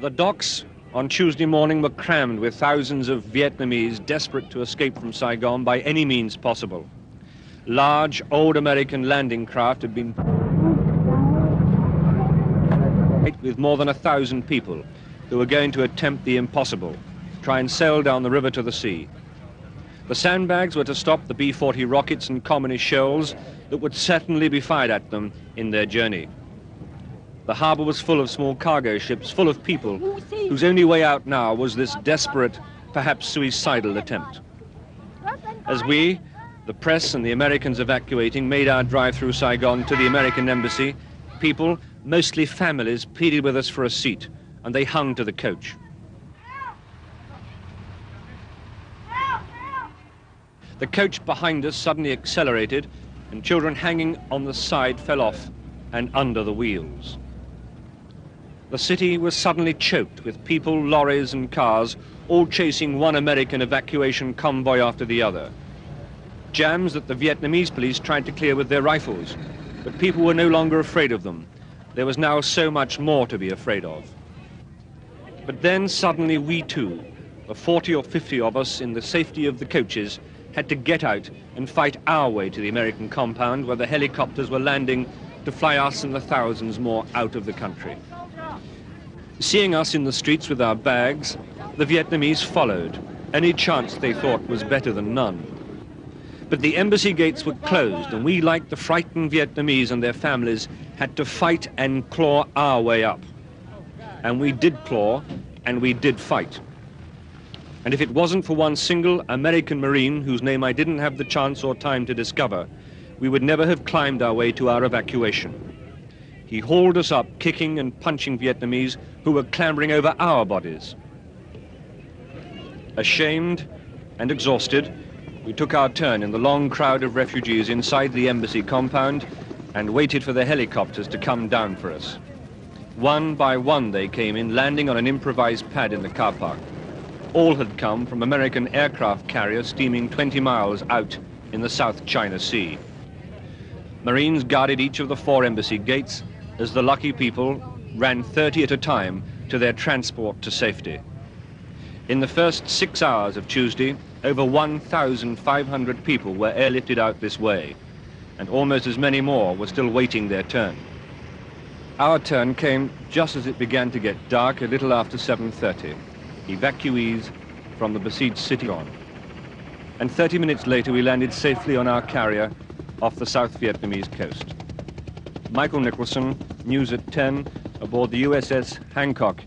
The docks on Tuesday morning were crammed with thousands of Vietnamese desperate to escape from Saigon by any means possible. Large, old American landing craft had been with more than 1,000 people who were going to attempt the impossible, try and sail down the river to the sea. The sandbags were to stop the B-40 rockets and communist shells that would certainly be fired at them in their journey. The harbour was full of small cargo ships, full of people, whose only way out now was this desperate, perhaps suicidal attempt. As we, the press and the Americans evacuating, made our drive through Saigon to the American embassy, people, mostly families, pleaded with us for a seat, and they hung to the coach. The coach behind us suddenly accelerated, and children hanging on the side fell off and under the wheels. The city was suddenly choked with people, lorries and cars, all chasing one American evacuation convoy after the other. Jams that the Vietnamese police tried to clear with their rifles, but people were no longer afraid of them. There was now so much more to be afraid of. But then suddenly we too, the 40 or 50 of us in the safety of the coaches, had to get out and fight our way to the American compound where the helicopters were landing to fly us and the thousands more out of the country. Seeing us in the streets with our bags, the Vietnamese followed. Any chance they thought was better than none. But the embassy gates were closed, and we, like the frightened Vietnamese and their families, had to fight and claw our way up. And we did claw, and we did fight. And if it wasn't for one single American Marine, whose name I didn't have the chance or time to discover, we would never have climbed our way to our evacuation. He hauled us up, kicking and punching Vietnamese who were clambering over our bodies. Ashamed and exhausted, we took our turn in the long crowd of refugees inside the embassy compound and waited for the helicopters to come down for us. One by one they came in, landing on an improvised pad in the car park. All had come from American aircraft carriers steaming 20 miles out in the South China Sea. Marines guarded each of the 4 embassy gates as the lucky people ran 30 at a time to their transport to safety. In the first 6 hours of Tuesday, over 1,500 people were airlifted out this way, and almost as many more were still waiting their turn. Our turn came just as it began to get dark, a little after 7:30. Evacuees from the besieged city on. And 30 minutes later, we landed safely on our carrier off the South Vietnamese coast. Michael Nicholson, News at 10, aboard the USS Hancock